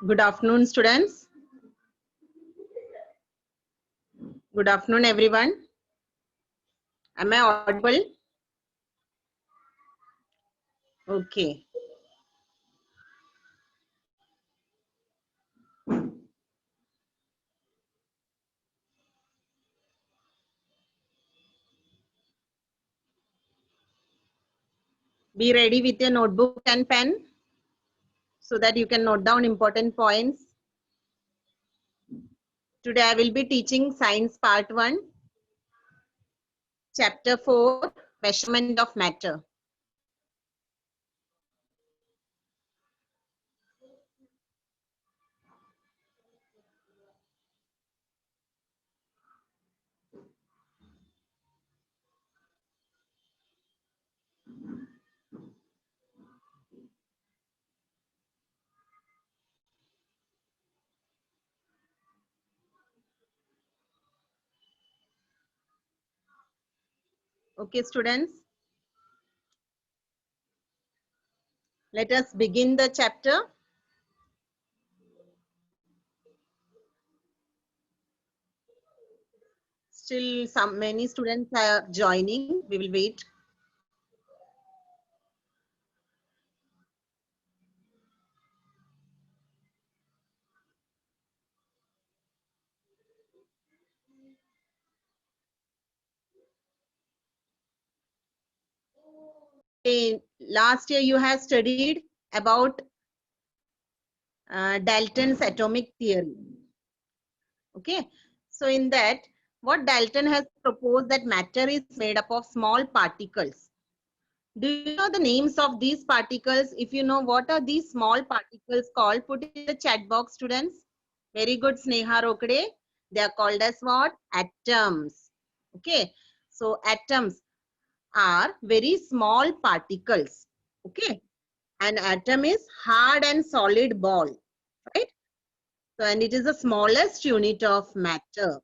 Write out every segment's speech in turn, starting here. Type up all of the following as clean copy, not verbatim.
Good afternoon, students. Good afternoon, everyone. Am I audible? Okay. Be ready with your notebook and pen so that you can note down important points. Today I will be teaching Science Part 1, Chapter 4, Measurement of Matter. Okay, students. Let us begin the chapter. Still many students are joining. We will wait. Last year you have studied about Dalton's atomic theory. Okay, so in that, what Dalton has proposed that matter is made up of small particles. Do you know the names of these particles? If you know what are these small particles called, put it in the chat box, students. Very good, Sneha Rokade. They are called as what? Atoms. Okay, so atoms are very small particles. Okay, an atom is hard and solid ball, right? So, and it is the smallest unit of matter.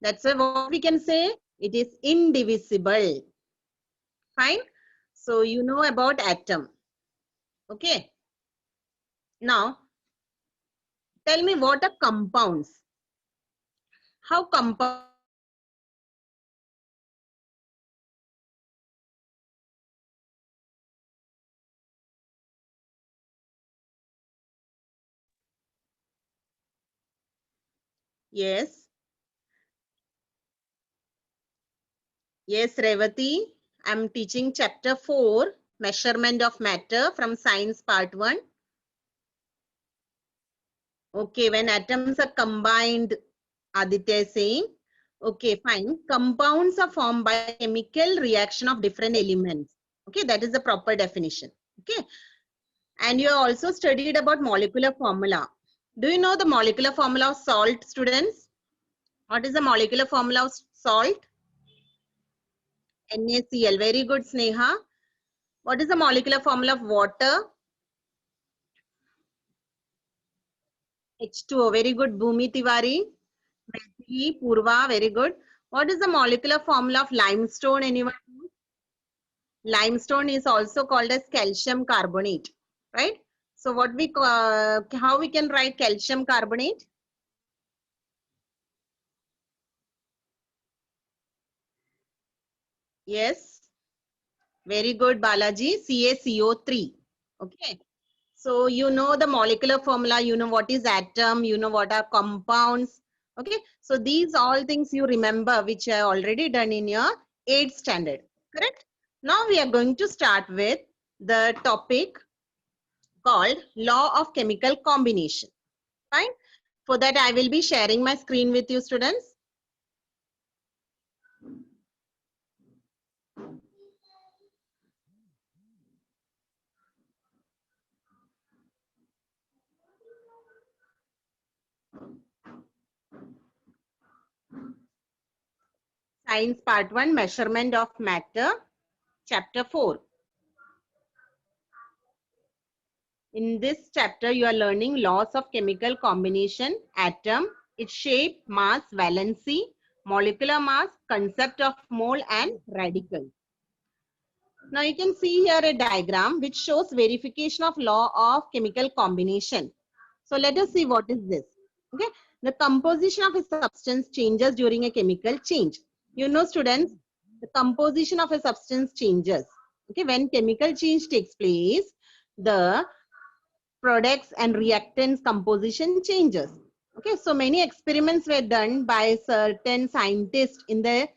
That's why what we can say, it is indivisible. Fine. So you know about atom. Okay. Now, tell me what are compounds? How compounds? Yes. Yes, Revati. I'm teaching chapter 4, Measurement of Matter from Science Part 1. Okay, when atoms are combined, Aditya is saying, okay, fine. Compounds are formed by chemical reaction of different elements. Okay, that is the proper definition. Okay. And you also studied about molecular formula. Do you know the molecular formula of salt, students? What is the molecular formula of salt? NaCl. Very good, Sneha. What is the molecular formula of water? H2O. Very good, Bhumi Tiwari. Mehdi, Purva. Very good. What is the molecular formula of limestone? Anyone? Limestone is also called as calcium carbonate, right? So what we how we can write calcium carbonate? Yes. Very good, Balaji. CaCO3. Okay. So you know the molecular formula, you know what is atom, you know what are compounds. Okay. So these all things you remember, which I already done in your 8th standard. Correct? Now we are going to start with the topic called law of chemical combination. Fine. For that, I will be sharing my screen with you, students. Science Part 1, Measurement of Matter, Chapter 4. In this chapter, you are learning laws of chemical combination, atom, its shape, mass, valency, molecular mass, concept of mole and radical. Now you can see here a diagram which shows verification of law of chemical combination. So let us see what is this. Okay, the composition of a substance changes during a chemical change. You know, students, the composition of a substance changes. Okay, when chemical change takes place, the products and reactants composition changes. Okay, so many experiments were done by certain scientists in the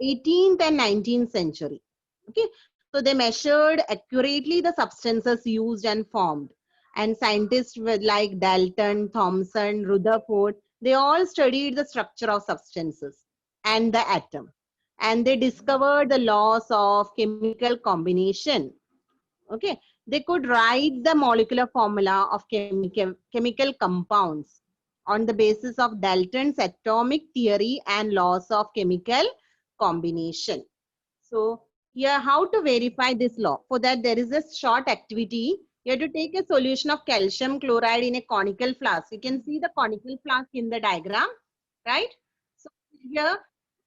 18th and 19th century. Okay, so they measured accurately the substances used and formed. And scientists were like Dalton, Thomson, Rutherford, they all studied the structure of substances and the atom. And they discovered the laws of chemical combination. Okay, they could write the molecular formula of chemical compounds on the basis of Dalton's atomic theory and laws of chemical combination. So here, how to verify this law? For that, there is a short activity. You have to take a solution of calcium chloride in a conical flask. You can see the conical flask in the diagram, right? So here,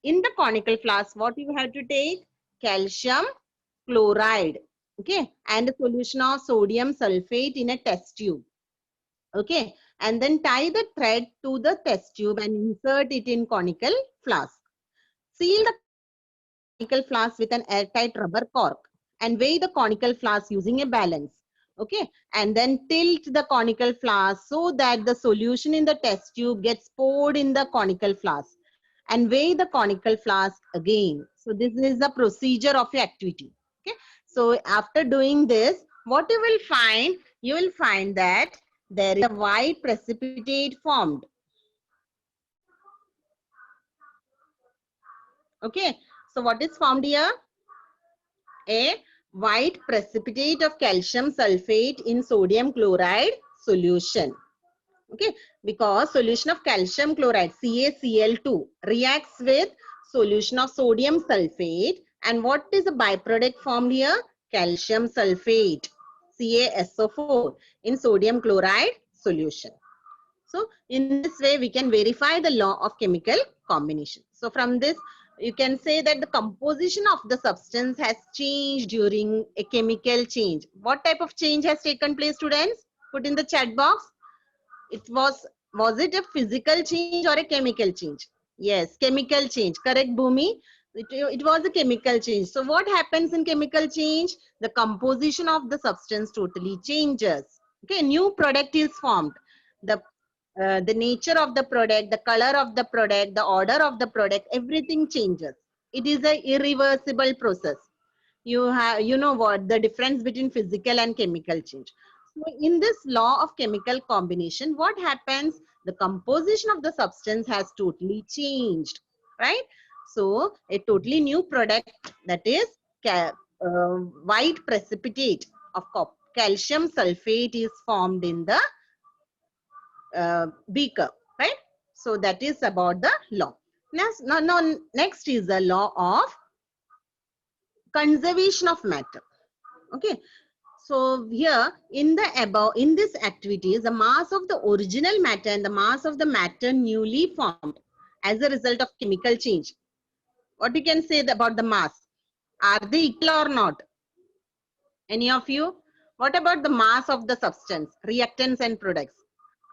in the conical flask, what you have to take? Calcium chloride, okay, and a solution of sodium sulfate in a test tube, okay, and then tie the thread to the test tube and insert it in conical flask. Seal the conical flask with an airtight rubber cork and weigh the conical flask using a balance, okay, and then tilt the conical flask so that the solution in the test tube gets poured in the conical flask, and weigh the conical flask again. So this is the procedure of your activity. Okay, so after doing this, what you will find? You will find that there is a white precipitate formed. Okay, so what is formed here? A white precipitate of calcium sulfate in sodium chloride solution. Okay, because solution of calcium chloride CaCl2 reacts with solution of sodium sulfate, and what is the byproduct formed here? Calcium sulfate, CaSO4, in sodium chloride solution. So in this way we can verify the law of chemical combination. So from this you can say that the composition of the substance has changed during a chemical change. What type of change has taken place, students? Put in the chat box. It was it a physical change or a chemical change? Yes, chemical change. Correct, Bhumi? It was a chemical change. So what happens in chemical change? The composition of the substance totally changes. Okay, new product is formed. The nature of the product, the color of the product, the order of the product, everything changes. It is an irreversible process. You know what the difference between physical and chemical change. So in this law of chemical combination, what happens? The composition of the substance has totally changed, right? So a totally new product, that is white precipitate of calcium sulfate, is formed in the beaker, right? So that is about the law. Next is the law of conservation of matter. Okay, so here in this activities, the mass of the original matter and the mass of the matter newly formed as a result of chemical change. What you can say about the mass? Are they equal or not? Any of you? What about the mass of the substance, reactants and products?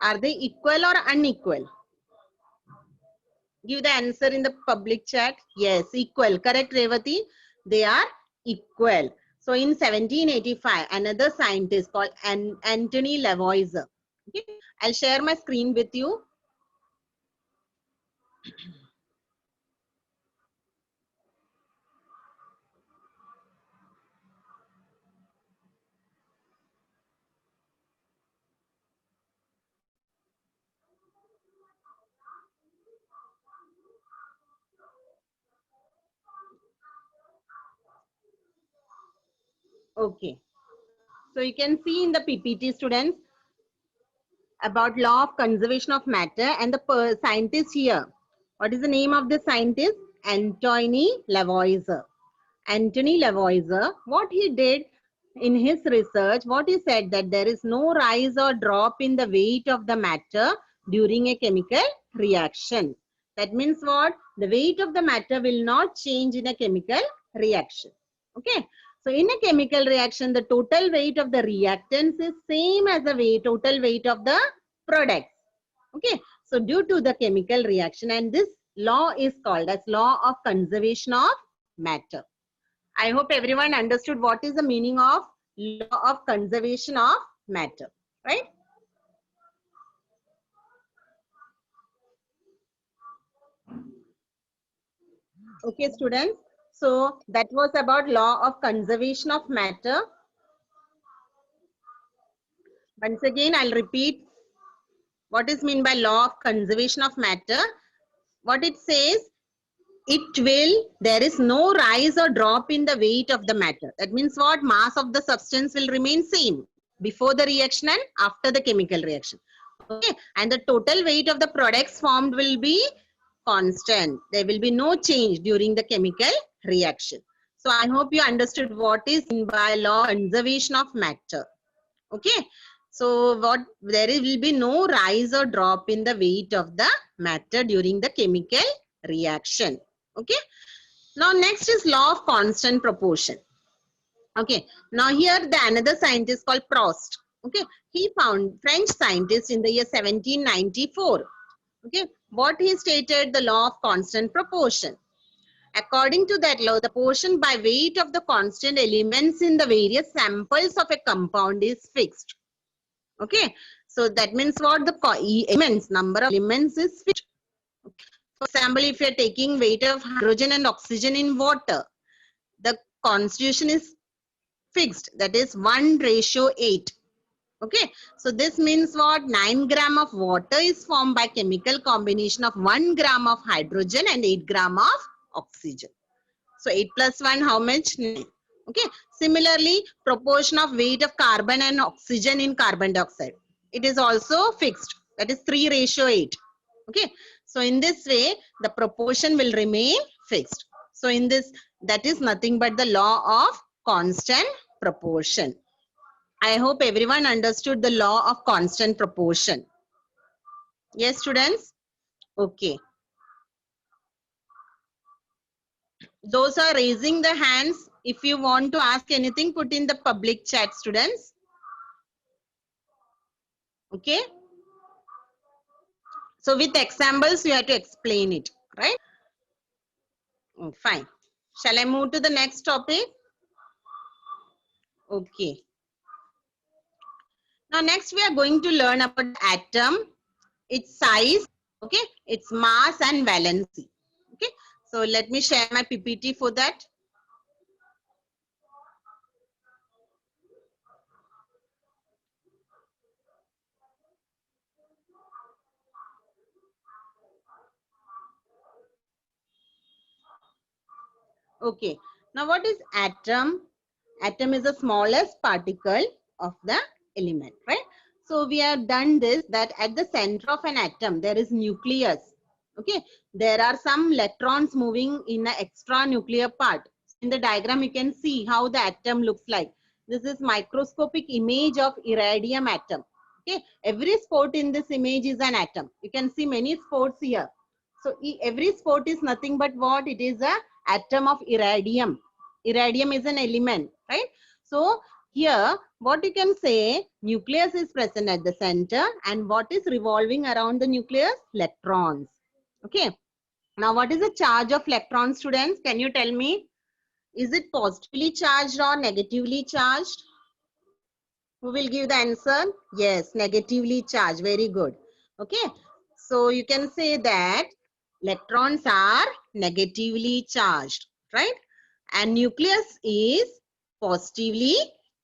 Are they equal or unequal? Give the answer in the public chat. Yes, equal. Correct, Revati? They are equal. So in 1785, another scientist called Anthony Lavoisier. Okay, I'll share my screen with you. Okay. So you can see in the PPT, students, about law of conservation of matter and the scientist here. What is the name of the scientist? Anthony Lavoisier. Anthony Lavoisier, what he did in his research, what he said, that there is no rise or drop in the weight of the matter during a chemical reaction. That means what? The weight of the matter will not change in a chemical reaction. Okay. So in a chemical reaction, the total weight of the reactants is same as the total weight of the products. Okay, so due to the chemical reaction, and this law is called as law of conservation of matter. I hope everyone understood what is the meaning of law of conservation of matter, right? Okay, students. So that was about law of conservation of matter. Once again, I'll repeat what is meant by law of conservation of matter. What it says, there is no rise or drop in the weight of the matter. That means what? Mass of the substance will remain same before the reaction and after the chemical reaction. Okay, and the total weight of the products formed will be constant. There will be no change during the chemical reaction. So I hope you understood what is meant by law of conservation of matter. Okay, so there will be no rise or drop in the weight of the matter during the chemical reaction. Okay, now next is law of constant proportion. Okay, now here the another scientist called Proust. Okay, he found, French scientist, in the year 1794. Okay, what he stated, the law of constant proportion. According to that law, the portion by weight of the constant elements in the various samples of a compound is fixed. Okay, so that means what? The elements, number of elements is fixed. For example, if you are taking weight of hydrogen and oxygen in water, the constitution is fixed, that is 1:8. Okay, so this means what? 9 gram of water is formed by chemical combination of 1 gram of hydrogen and 8 gram of oxygen. So 8 plus 1, how much? 9. Okay, similarly, proportion of weight of carbon and oxygen in carbon dioxide, it is also fixed, that is 3:8. Okay, so in this way the proportion will remain fixed. So in this, that is nothing but the law of constant proportion. I hope everyone understood the law of constant proportion. Yes, students? Okay. Those are raising the hands. If you want to ask anything, put in the public chat, students. Okay. So with examples, you have to explain it, right? Fine. Shall I move to the next topic? Okay. Now next we are going to learn about atom, its size, okay, its mass and valency. Okay. So let me share my PPT for that. Okay. Now what is atom? Atom is the smallest particle of the element, right? So we have done this, that at the center of an atom there is nucleus. Okay, there are some electrons moving in an extra nuclear part. In the diagram you can see how the atom looks like. This is microscopic image of iridium atom. Okay, every spot in this image is an atom. You can see many spots here. So every spot is nothing but what? It is a atom of iridium. Iridium is an element, right? So here what you can say, nucleus is present at the center, and what is revolving around the nucleus? Electrons. Okay. Now what is the charge of electrons, students? Can you tell me? Is it positively charged or negatively charged? Who will give the answer? Yes, negatively charged. Very good. Okay. So you can say that electrons are negatively charged, right? And nucleus is positively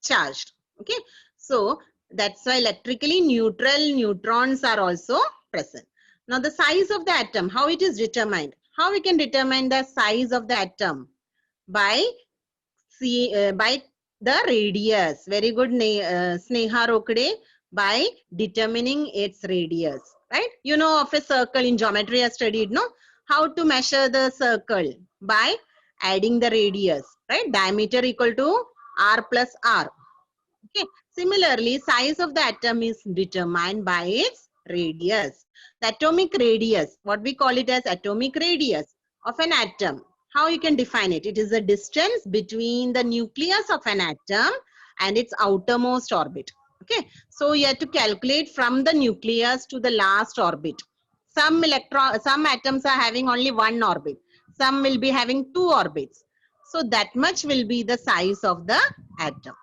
charged. Okay. So that's why electrically neutral neutrons are also present. Now the size of the atom, how it is determined? How we can determine the size of the atom? By the radius. Very good, Sneha Rokde. By determining its radius, right? You know of a circle in geometry I studied, no? How to measure the circle? By adding the radius, right? Diameter equal to r plus r. Okay. Similarly, size of the atom is determined by its radius. The atomic radius, what we call it as atomic radius of an atom. How you can define it? It is the distance between the nucleus of an atom and its outermost orbit. Okay, so you have to calculate from the nucleus to the last orbit. Some atoms are having only one orbit. Some will be having two orbits. So that much will be the size of the atom.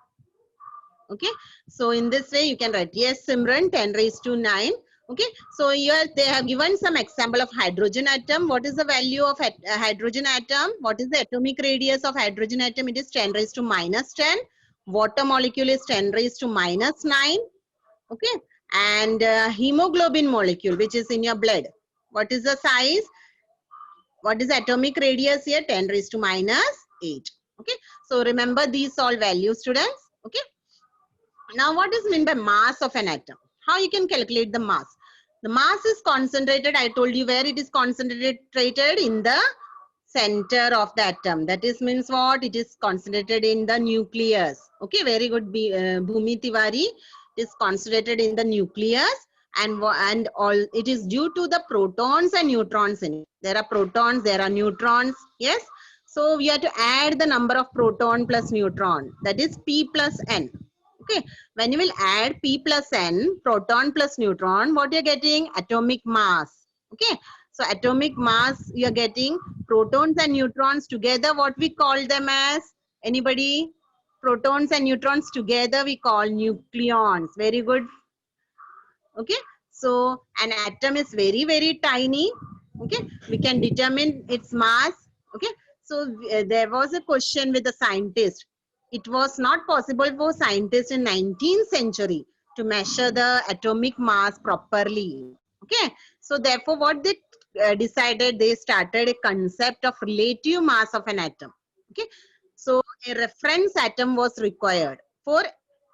Okay, so in this way you can write, yes Simran, 10 raised to 9. Okay, so here they have given some example of hydrogen atom. What is the value of hydrogen atom? What is the atomic radius of hydrogen atom? It is 10 raised to minus 10. Water molecule is 10 raised to minus 9. Okay, and hemoglobin molecule, which is in your blood, what is the size? What is the atomic radius here? 10 raised to minus 8. Okay, so remember these all values, students. Okay, now what is meant by mass of an atom? How you can calculate the mass? The mass is concentrated, I told you where it is concentrated, in the center of the atom. That is means what? It is concentrated in the nucleus. Okay, very good, Bhumi Tiwari. It is concentrated in the nucleus, and all it is due to the protons and neutrons in it. There are protons, there are neutrons. Yes, so we have to add the number of proton plus neutron, that is P plus N. Okay, when you will add P plus N, proton plus neutron, what you're getting? Atomic mass. Okay, so atomic mass, you're getting protons and neutrons together. What we call them as? Anybody? Protons and neutrons together we call nucleons. Very good. Okay, so an atom is very, very tiny. Okay, we can determine its mass. Okay, so there was a question with the scientist. It was not possible for scientists in 19th century to measure the atomic mass properly. Okay, so therefore what they decided, they started a concept of relative mass of an atom. Okay, so a reference atom was required for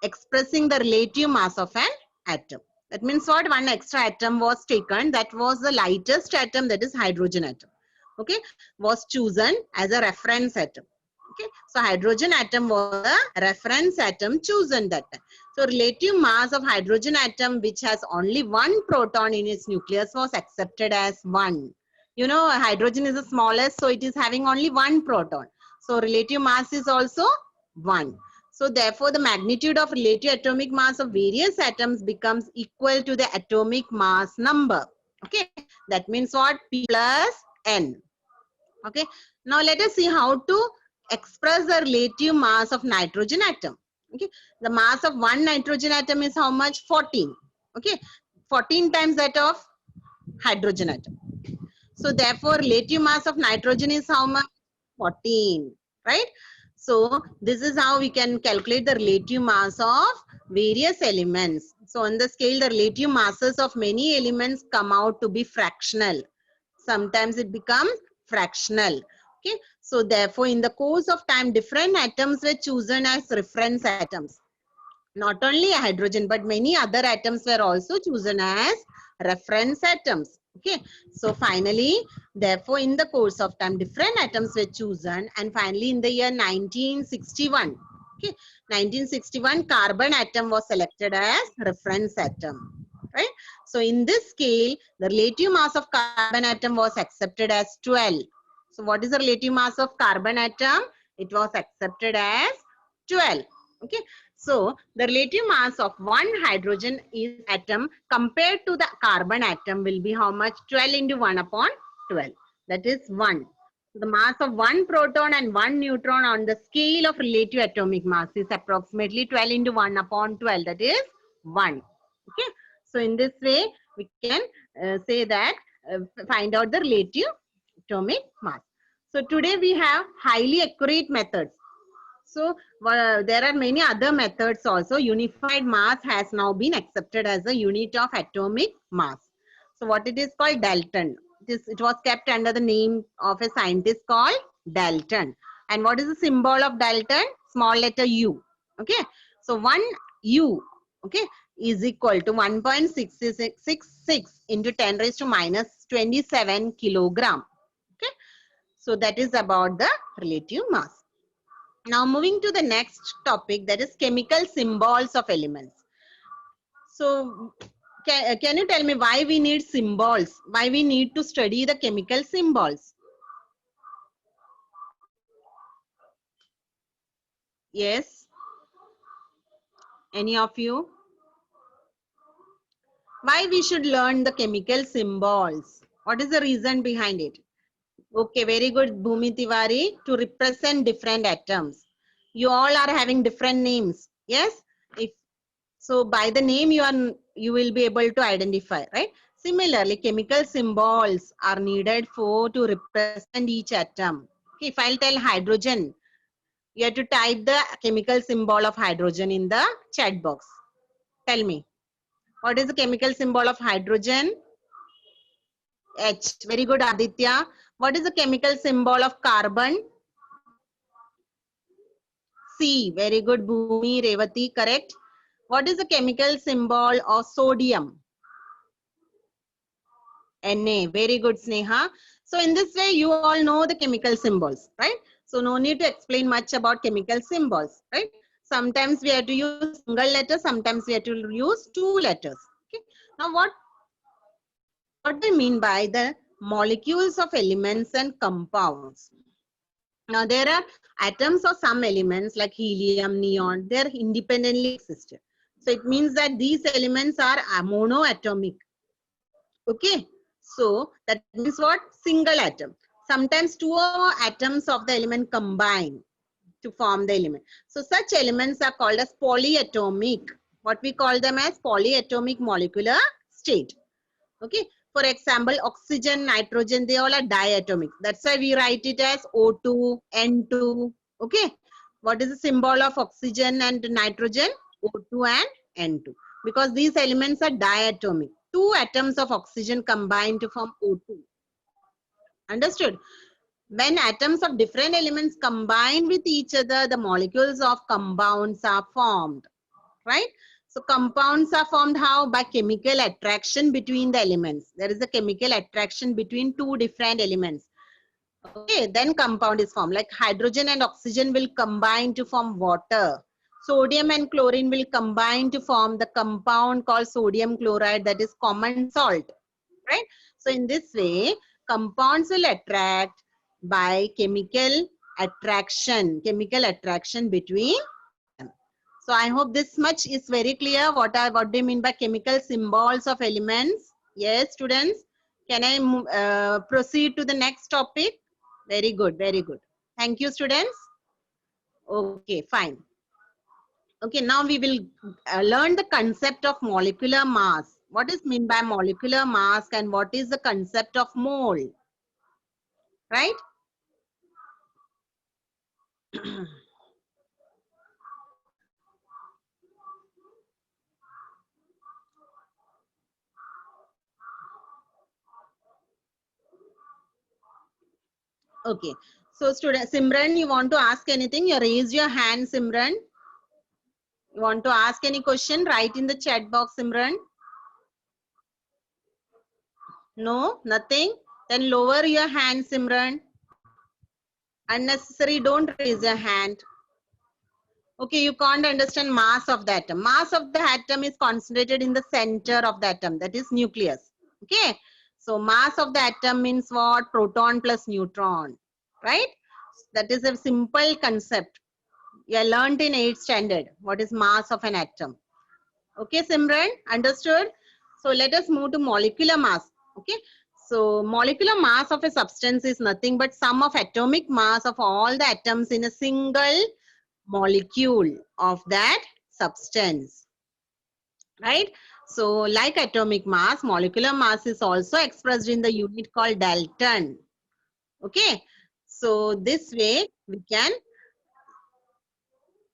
expressing the relative mass of an atom. That means what? One extra atom was taken. That was the lightest atom, that is hydrogen atom. Okay, was chosen as a reference atom. Okay, so hydrogen atom was a reference atom chosen that time. So relative mass of hydrogen atom, which has only one proton in its nucleus, was accepted as 1. You know, hydrogen is the smallest, so it is having only one proton. So relative mass is also 1. So therefore, the magnitude of relative atomic mass of various atoms becomes equal to the atomic mass number. Okay, that means what? P plus N. Okay, now let us see how to express the relative mass of nitrogen atom. Okay, the mass of one nitrogen atom is how much? 14. Okay, 14 times that of hydrogen atom. So therefore, relative mass of nitrogen is how much? 14, right? So this is how we can calculate the relative mass of various elements. So on the scale, the relative masses of many elements come out to be fractional. Sometimes it becomes fractional. Okay, so therefore in the course of time, different atoms were chosen as reference atoms. Not only hydrogen, but many other atoms were also chosen as reference atoms. Okay, so finally, therefore in the course of time, different atoms were chosen, and finally in the year 1961, okay, 1961, carbon atom was selected as reference atom, right? So in this scale, the relative mass of carbon atom was accepted as 12. So what is the relative mass of carbon atom? It was accepted as 12. Okay, so the relative mass of one hydrogen is atom compared to the carbon atom will be how much? 12 into 1 upon 12. That is 1. So the mass of one proton and one neutron on the scale of relative atomic mass is approximately 12 into 1 upon 12. That is 1. Okay. So in this way, we can say that, find out the relative atomic mass. So today we have highly accurate methods. So there are many other methods also. Unified mass has now been accepted as a unit of atomic mass. So what it is called? Dalton. It was kept under the name of a scientist called Dalton. And what is the symbol of Dalton? Small letter U. Okay. So 1 U, okay, is equal to 1.66 into 10 raised to minus 27 kilogram. Okay. So that is about the relative mass. Now moving to the next topic, that is chemical symbols of elements. So can you tell me why we need symbols? Why we need to study the chemical symbols? Yes? Any of you? Why we should learn the chemical symbols? What is the reason behind it? Okay, very good, Bhumi Tiwari. To represent different atoms. You all are having different names. Yes? If so, by the name you will be able to identify, right? Similarly, chemical symbols are needed for to represent each atom. Okay, if I'll tell hydrogen, you have to type the chemical symbol of hydrogen in the chat box. Tell me, what is the chemical symbol of hydrogen? H. Very good, Aditya. What is the chemical symbol of carbon? C. Very good, Bhumi, Revati, correct. What is the chemical symbol of sodium? Na. Very good, Sneha. So in this way, you all know the chemical symbols, right? So no need to explain much about chemical symbols, right? Sometimes we have to use a single letter, sometimes we have to use two letters. Okay. Now what do I mean by the molecules of elements and compounds? Now there are atoms of some elements like helium, neon, they're independently existed. So it means that these elements are monoatomic. Okay, so that means what? Single atom. Sometimes two or more atoms of the element combine to form the element. So such elements are called as polyatomic. What we call them as polyatomic molecular state. Okay, for example, oxygen, nitrogen, they all are diatomic. That's why we write it as O2, N2. Okay, what is the symbol of oxygen and nitrogen? O2 and N2. Because these elements are diatomic. Two atoms of oxygen combine to form O2. Understood? When atoms of different elements combine with each other, the molecules of compounds are formed. Right? So compounds are formed how? By chemical attraction between the elements. There is a chemical attraction between two different elements. Okay, then compound is formed. Like hydrogen and oxygen will combine to form water. Sodium and chlorine will combine to form the compound called sodium chloride, that is common salt. Right? So in this way, compounds will attract by chemical attraction between them. So I hope this much is very clear. What do you mean by chemical symbols of elements? Yes, students. Can I proceed to the next topic? Very good, very good. Thank you, students. Okay, fine. Okay, now we will learn the concept of molecular mass. What is meant by molecular mass and what is the concept of mole? Right? Okay. So student Simran, you want to ask anything? You raise your hand, Simran. You want to ask any question? Write in the chat box, Simran. No, nothing. Then lower your hand, Simran. Unnecessary, don't raise your hand. Okay, you can't understand mass of the atom. Mass of the atom is concentrated in the center of the atom, that is nucleus. Okay, so mass of the atom means what? Proton plus neutron, right? That is a simple concept. You learned in 8th standard what is mass of an atom. Okay, Simran, understood? So let us move to molecular mass. Okay, so molecular mass of a substance is nothing but sum of atomic mass of all the atoms in a single molecule of that substance, right? So like atomic mass, molecular mass is also expressed in the unit called Dalton. Okay, so this way we can,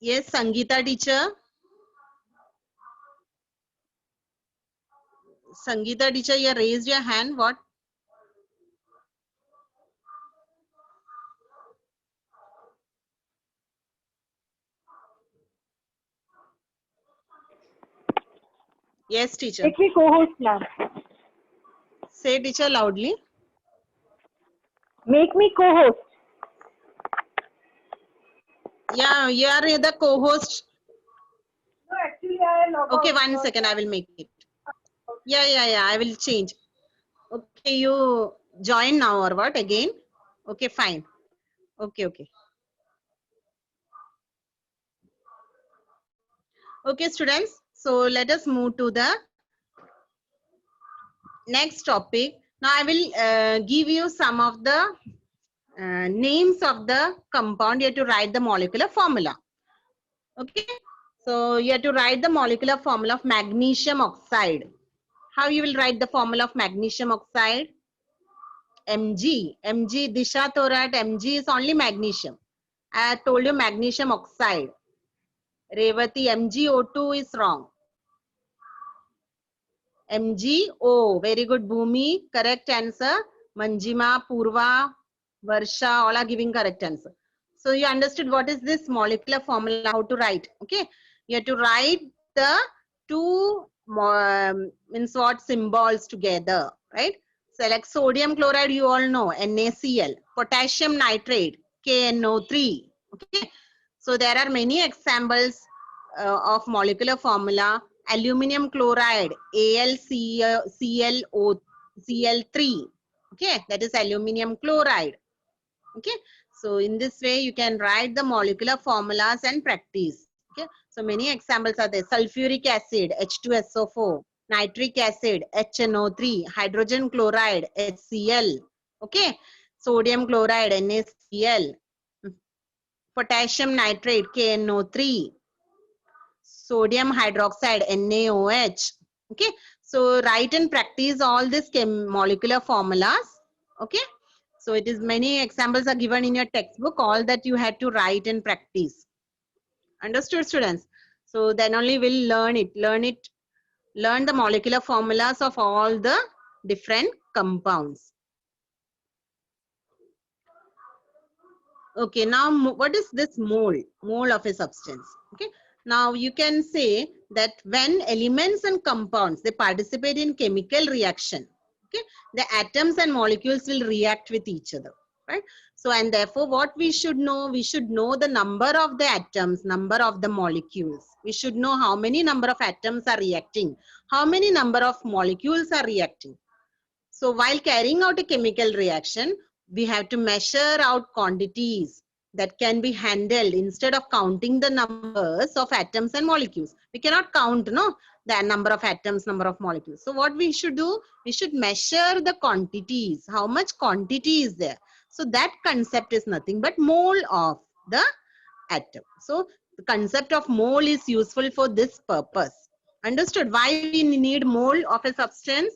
yes, Sangeeta teacher. Sangeeta teacher, you raised your hand. What? Yes, teacher. Make me co-host now. Say, teacher, loudly. Make me co-host. Yeah, you are the co-host. No, actually I log Okay, out. 1 second. I will make it. Yeah. I will change. Okay, you join now or what again? Okay, fine. Okay. Okay, students. So let us move to the next topic. Now I will give you some of the names of the compound. You have to write the molecular formula. Okay. So you have to write the molecular formula of magnesium oxide. How you will write the formula of magnesium oxide? Mg. Mg, Disha Thorat, Mg is only magnesium. I told you magnesium oxide. Revati, MgO2 is wrong. MgO. Very good, Bhumi. Correct answer. Manjima, Purva, Varsha, all are giving correct answer. So you understood what is this molecular formula, how to write. Okay. You have to write the two means what symbols together, right? So like sodium chloride, you all know, NaCl. Potassium nitrate, KNO3. Okay. So there are many examples of molecular formula. Aluminium chloride, AlClO3. Okay, that is aluminium chloride. Okay, so in this way you can write the molecular formulas and practice. Okay, so many examples are there. Sulfuric acid, H2SO4. Nitric acid, HNO3. Hydrogen chloride, HCl. Okay, sodium chloride, NaCl. Potassium nitrate, KNO3. Sodium hydroxide, NaOH. Okay, so write and practice all these molecular formulas. Okay, so it is many examples are given in your textbook, all that you had to write and practice. Understood, students? So then only we'll learn the molecular formulas of all the different compounds. Okay, now what is this mole? Mole of a substance. Okay, now you can say that when elements and compounds, they participate in chemical reaction, okay, the atoms and molecules will react with each other, right? So, and therefore what we should know the number of the atoms, number of the molecules. We should know how many number of atoms are reacting, how many number of molecules are reacting. So while carrying out a chemical reaction, we have to measure out quantities that can be handled instead of counting the numbers of atoms and molecules. We cannot count the number of atoms, number of molecules. So what we should do, we should measure the quantities, how much quantity is there. So that concept is nothing but mole of the atom. So the concept of mole is useful for this purpose. Understood? Why we need mole of a substance?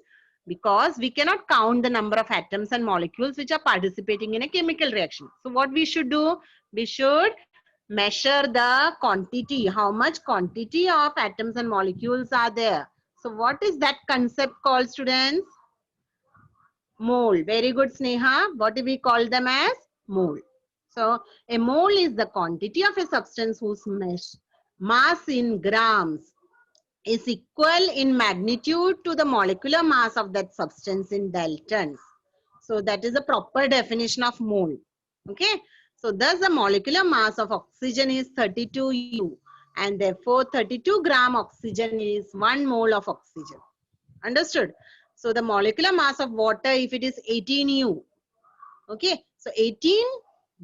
Because we cannot count the number of atoms and molecules which are participating in a chemical reaction. So what we should do? We should measure the quantity, how much quantity of atoms and molecules are there. So what is that concept called, students? Mole. Very good, Sneha. What do we call them as? Mole. So a mole is the quantity of a substance whose mass in grams is equal in magnitude to the molecular mass of that substance in daltons. So that is a proper definition of mole. Okay. So thus the molecular mass of oxygen is 32 U, and therefore 32 gram oxygen is 1 mole of oxygen. Understood? So the molecular mass of water, if it is 18 U, okay. So 18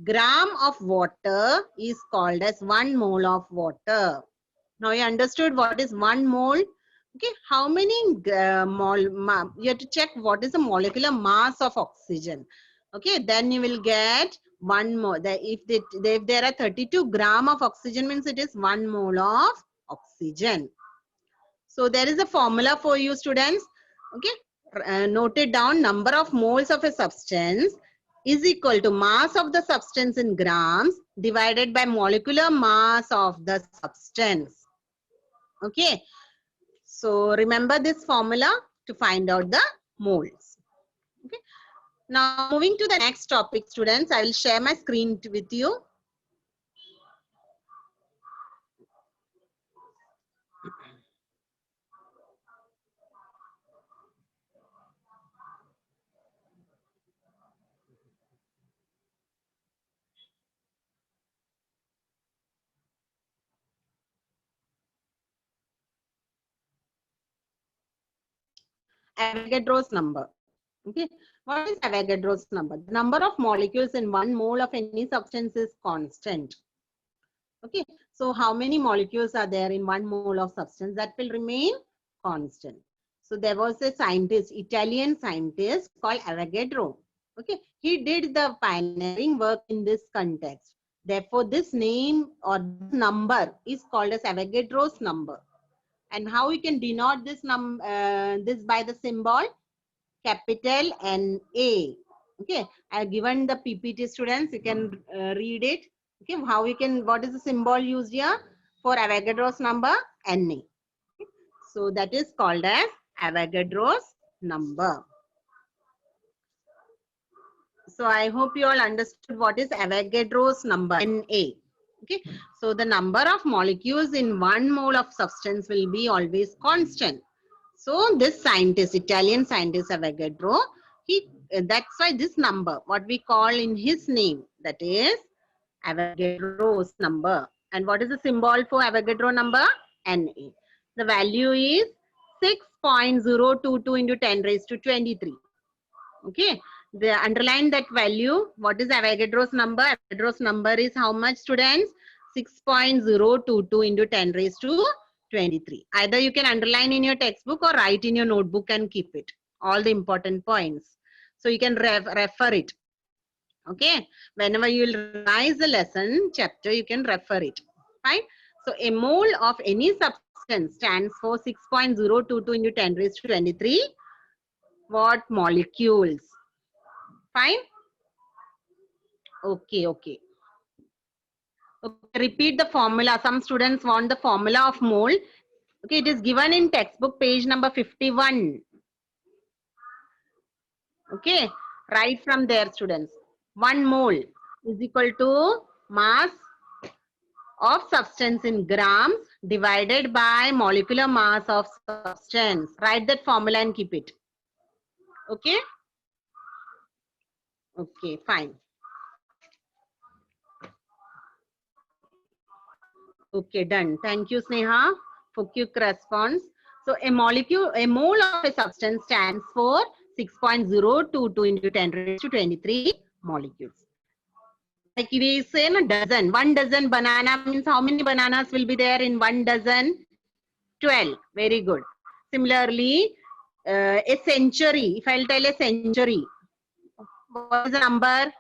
gram of water is called as 1 mole of water. Now you understood what is 1 mole. Okay, how many you have to check what is the molecular mass of oxygen. Okay, then you will get 1 mole. If there are 32 gram of oxygen, means it is 1 mole of oxygen. So there is a formula for you, students. Okay, note it down. Number of moles of a substance is equal to mass of the substance in grams divided by molecular mass of the substance. Okay, so remember this formula to find out the moles. Okay, now moving to the next topic, students, I will share my screen with you. Avogadro's number. Okay, what is Avogadro's number? The number of molecules in 1 mole of any substance is constant. Okay, so how many molecules are there in 1 mole of substance? That will remain constant. So there was a scientist, Italian scientist called Avogadro. Okay, he did the pioneering work in this context. Therefore, this name or number is called as Avogadro's number. And how we can denote this this by the symbol capital NA. Okay, I have given the PPT students. You can read it. Okay, how we can? What is the symbol used here for Avogadro's number? NA. So that is called as Avogadro's number. So I hope you all understood what is Avogadro's number, Na. Okay. So the number of molecules in 1 mole of substance will be always constant. So this scientist, Italian scientist Avogadro, that's why this number, what we call in his name, that is Avogadro's number. And what is the symbol for Avogadro number? Na. The value is 6.022 into 10 raised to 23. Okay. They underline that value. What is Avogadro's number? Avogadro's number is how much, students? 6.022 into 10 raised to 23. Either you can underline in your textbook or write in your notebook and keep it. All the important points. So you can refer it. Okay. Whenever you will revise the lesson chapter, you can refer it. Fine. So a mole of any substance stands for 6.022 into 10 raised to 23. What molecules? Fine. Okay. Okay. Repeat the formula. Some students want the formula of mole. Okay, it is given in textbook page number 51. Okay, right from there, students. 1 mole is equal to mass of substance in grams divided by molecular mass of substance. Write that formula and keep it. Okay. Okay, fine. Okay, done. Thank you, Sneha, for quick response. So a mole of a substance stands for 6.022 into 10 raised to 23 molecules. Like we say a dozen. 1 dozen banana means how many bananas will be there in 1 dozen? 12. Very good. Similarly, a century. If I'll tell a century, what is the number?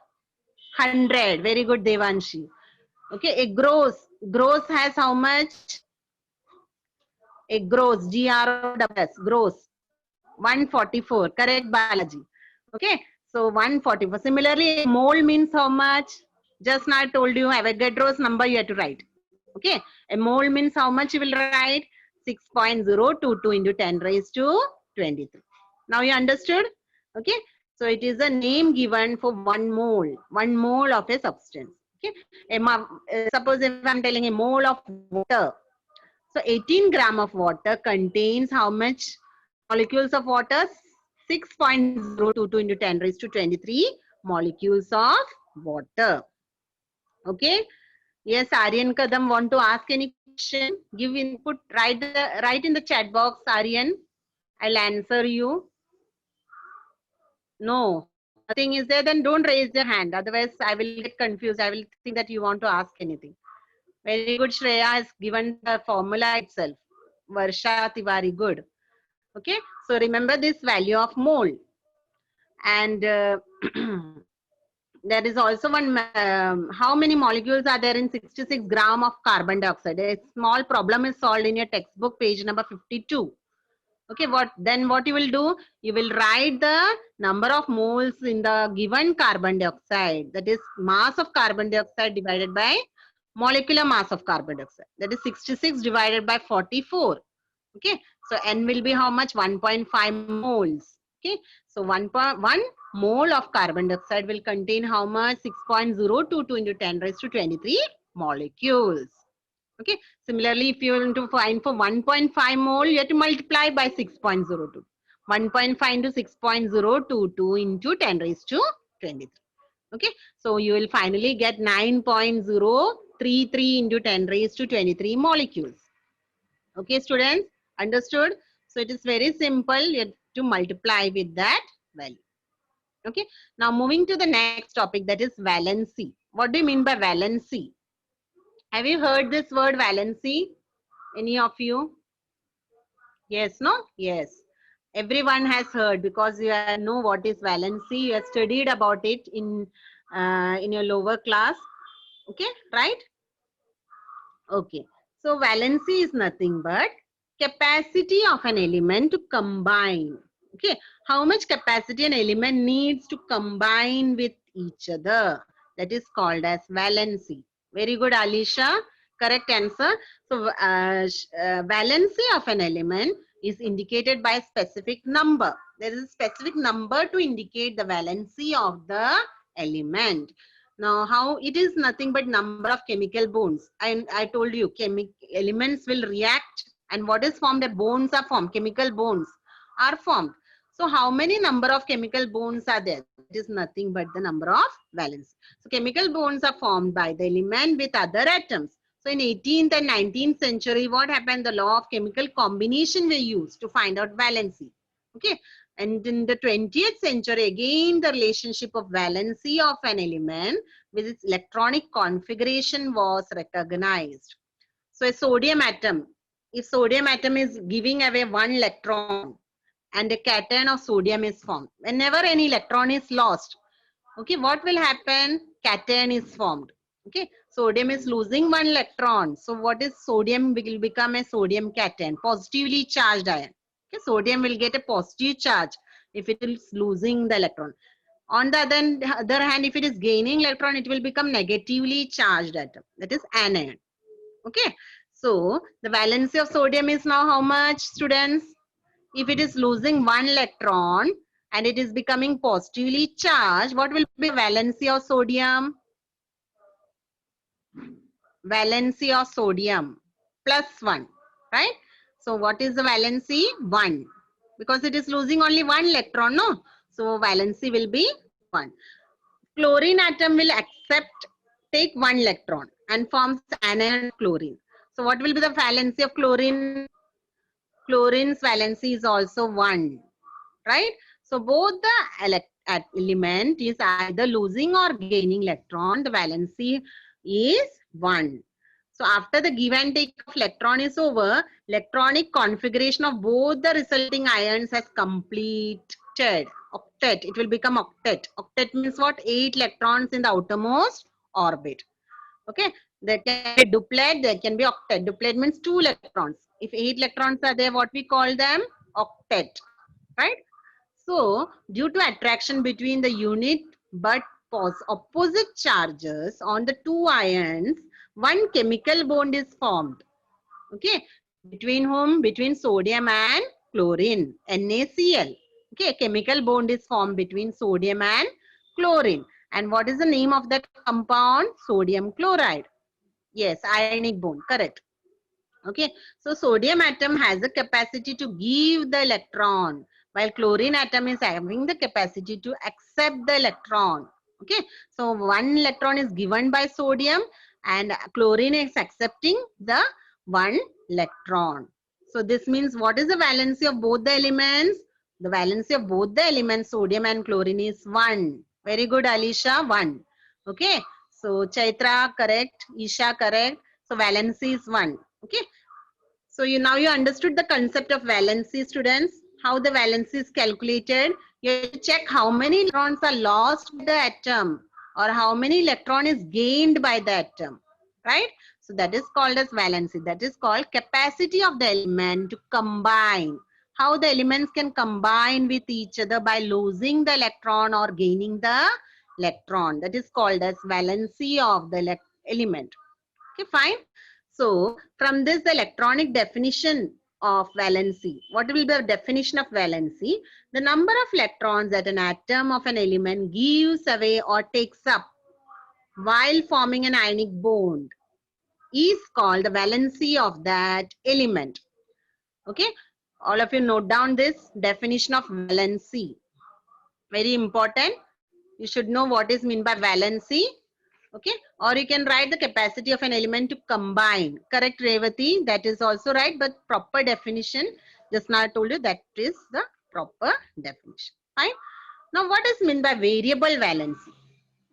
100. Very good, Devanshi. Okay, a gross. Gross has how much? A gross, G-R-O-S, gross. 144. Correct, Balaji. Okay, so 144. Similarly, a mole means how much? Just now I told you Avogadro's number you have to write. Okay, a mole means how much you will write? 6.022 into 10 raised to 23. Now you understood? Okay, so it is a name given for 1 mole of a substance. Okay, suppose if I'm telling a mole of water, so 18 gram of water contains how much molecules of water? 6.022 into 10 raised to 23 molecules of water. Okay. Yes, Aryan Kadam want to ask any question? Give input. Write in the chat box, Aryan. I'll answer you. No, nothing is there. Then don't raise your hand. Otherwise, I will get confused. I will think that you want to ask anything. Very good, Shreya has given the formula itself. Varsha Tiwari, good. Okay, so remember this value of mole. And there is also one, how many molecules are there in 66 gram of carbon dioxide? A small problem is solved in your textbook, page number 52. Okay, what you will do? You will write the number of moles in the given carbon dioxide. That is mass of carbon dioxide divided by molecular mass of carbon dioxide. That is 66 divided by 44. Okay, so N will be how much? 1.5 moles. Okay, so 1 mole of carbon dioxide will contain how much? 6.022 into 10 raised to 23 molecules. Okay, similarly, if you want to find for 1.5 mole, you have to multiply by 6.02. 1.5 into 6.022 into 10 raised to 23. Okay, so you will finally get 9.033 into 10 raised to 23 molecules. Okay, students, understood? So it is very simple. You have to multiply with that value. Okay, now moving to the next topic, that is valency. What do you mean by valency? Have you heard this word valency? Any of you? Yes, no? Yes. Everyone has heard because you know what is valency. You have studied about it in your lower class. Okay, right? Okay. So valency is nothing but capacity of an element to combine. Okay. How much capacity an element needs to combine with each other. That is called as valency. Very good, Alisha. Correct answer. So valency of an element is indicated by a specific number. There is a specific number to indicate the valency of the element. Now, how it is nothing but number of chemical bonds. And I told you, elements will react, and what is formed? The bonds are formed. Chemical bonds are formed. So, how many number of chemical bonds are there? It is nothing but the number of valence. So, chemical bonds are formed by the element with other atoms. So, in 18th and 19th century, what happened? The law of chemical combination were used to find out valency. Okay. And in the 20th century, again, the relationship of valency of an element with its electronic configuration was recognized. So a sodium atom, if sodium atom is giving away one electron and a cation of sodium is formed, whenever any electron is lost, okay, what will happen? Cation is formed. Okay, sodium is losing one electron. So what is sodium? Will become a sodium cation, positively charged ion. Okay, sodium will get a positive charge if it is losing the electron. On the other hand, if it is gaining electron, it will become negatively charged atom. That is anion. Okay, so the valency of sodium is now how much, students? If it is losing one electron and it is becoming positively charged, what will be the valency of sodium? Valency of sodium +1, right? So what is the valency? 1, because it is losing only one electron, no? So valency will be 1. Chlorine atom will take one electron and forms anion chlorine. So what will be the valency of chlorine? Chlorine's valency is also 1, right? So both the element is either losing or gaining electron. The valency is 1. So after the give and take of electron is over, electronic configuration of both the resulting ions has completed. Octet, it will become octet. Octet means what? 8 electrons in the outermost orbit. Okay, there can be duplet, there can be octet. Duplet means 2 electrons. If 8 electrons are there, what we call them? Octet, right? So, due to attraction between the unit but opposite charges on the two ions, one chemical bond is formed. Okay, between whom? Between sodium and chlorine, NaCl. Okay, chemical bond is formed between sodium and chlorine. And what is the name of that compound? Sodium chloride. Yes, ionic bond, correct. Okay, so sodium atom has the capacity to give the electron, while chlorine atom is having the capacity to accept the electron. Okay, so one electron is given by sodium and chlorine is accepting the one electron. So this means what is the valency of both the elements? The valency of both the elements, sodium and chlorine, is 1. Very good, Alisha, 1. Okay, so Chaitra correct, Isha correct. So valency is 1. Okay, so now you understood the concept of valency, students. How the valency is calculated. You have to check how many electrons are lost by the atom or how many electron is gained by the atom, right? So that is called as valency. That is called capacity of the element to combine. How the elements can combine with each other by losing the electron or gaining the electron. That is called as valency of the element. Okay, fine. So from this, the electronic definition of valency. What will be the definition of valency? The number of electrons that an atom of an element gives away or takes up while forming an ionic bond is called the valency of that element. Okay, all of you note down this definition of valency. Very important. You should know what is meant by valency. Okay, or you can write the capacity of an element to combine. Correct, Revati, that is also right, but proper definition, just now I told you that is the proper definition. Fine. Now what is meant by variable valency?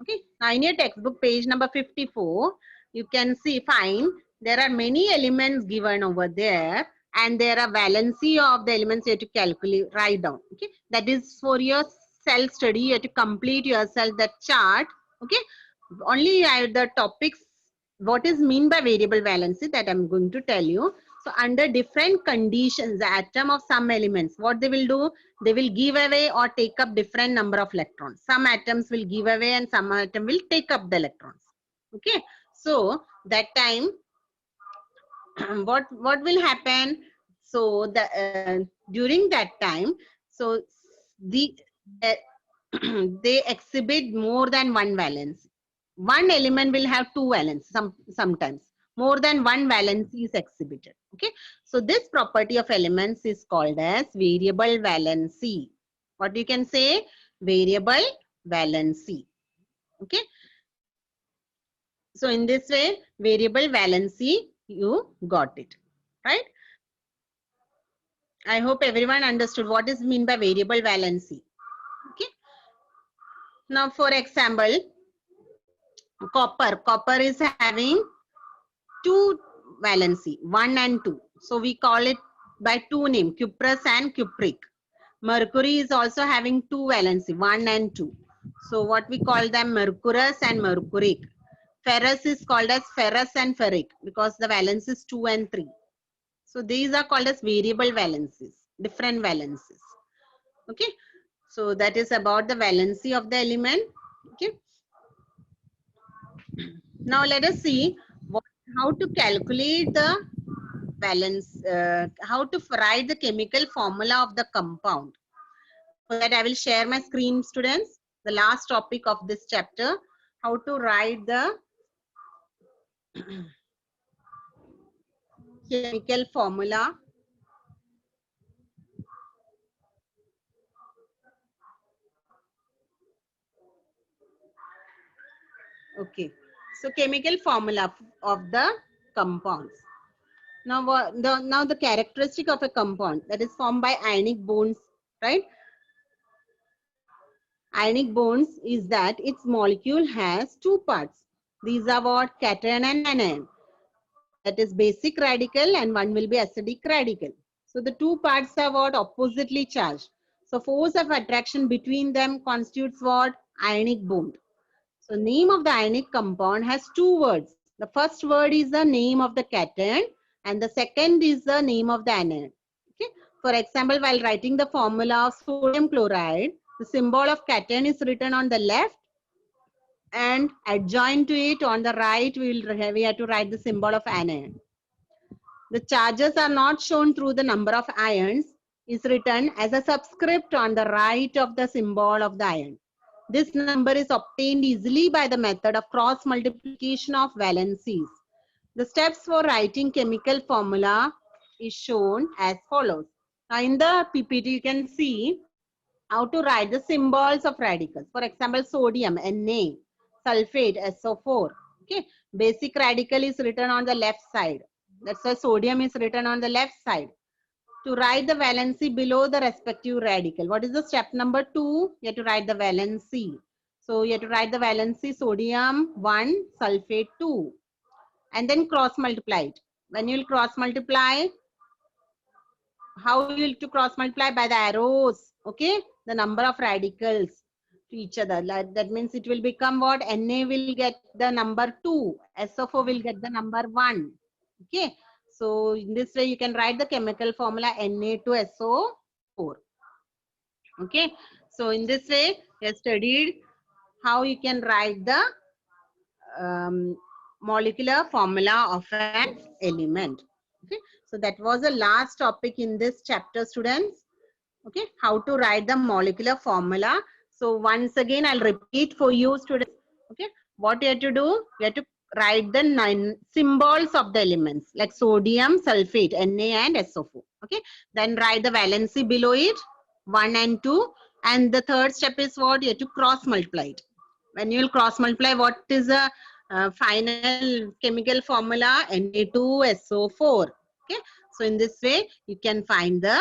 Okay, now in your textbook page number 54, you can see, fine, there are many elements given over there. and there are valency of the elements you have to calculate, write down. Okay, that is for your self study. You have to complete yourself that chart. Okay, only the topics, what is mean by variable valency, that I'm going to tell you. So under different conditions, the atom of some elements, what they will do, they will give away or take up different number of electrons. Some atoms will give away and some atom will take up the electrons. Okay, so that time what will happen? So the during that time, so the they exhibit more than one valence. One element will have two valence sometimes. More than one valence is exhibited. Okay, so this property of elements is called as variable valency. What you can say? Variable valency. Okay, so in this way, variable valency, you got it, right? I hope everyone understood what is mean by variable valency. Okay. Now, for example, copper is having two valency, 1 and 2. So we call it by two names, cuprous and cupric. Mercury is also having two valency, 1 and 2. So what we call them, mercurous and mercuric. Ferrous is called as ferrous and ferric because the valence is 2 and 3. So these are called as variable valencies, different valencies. Okay, so that is about the valency of the element. Okay, now let us see how to calculate the valence, how to write the chemical formula of the compound. For that I will share my screen, students, the last topic of this chapter, how to write the chemical formula. Okay, so chemical formula of the compounds. Now, now the characteristic of a compound that is formed by ionic bonds, right? Ionic bonds is that its molecule has two parts. These are what? Cation and anion. That is basic radical and one will be acidic radical. So the two parts are what? Oppositely charged. So force of attraction between them constitutes what? Ionic bond. So name of the ionic compound has two words. The first word is the name of the cation and the second is the name of the anion. Okay. For example, while writing the formula of sodium chloride, the symbol of cation is written on the left and adjoined to it on the right, we have to write the symbol of anion. The charges are not shown through the number of ions, is written as a subscript on the right of the symbol of the ion. This number is obtained easily by the method of cross multiplication of valencies. The steps for writing chemical formula is shown as follows. Now in the PPT you can see how to write the symbols of radicals. For example, sodium, Na, sulfate, SO4. Okay, basic radical is written on the left side. That's why sodium is written on the left side. To write the valency below the respective radical. What is the step number 2? You have to write the valency. So you have to write the valency sodium 1, sulfate 2. And then cross multiply it. When you will cross multiply, how you will to cross multiply? By the arrows. Okay, the number of radicals to each other. That means it will become what? Na will get the number 2. SO4 will get the number 1. Okay. So in this way you can write the chemical formula Na2SO4. Okay. So in this way you have studied how you can write the molecular formula of an element. Okay. So that was the last topic in this chapter, students. Okay. How to write the molecular formula. So once again I'll repeat for you, students. Okay. What you have to do? You have to write the 9 symbols of the elements like sodium, sulfate, Na and SO4. Okay. Then write the valency below it, 1 and 2. And the third step is what? You have to cross multiply it. When you will cross multiply, what is the final chemical formula? Na2SO4. Okay. So in this way, you can find the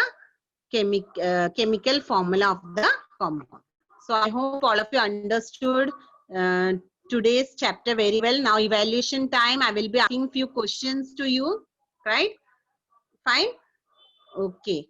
chemical formula of the compound. So I hope all of you understood today's chapter very well. Now evaluation time, I will be asking few questions to you, right? Fine. Okay.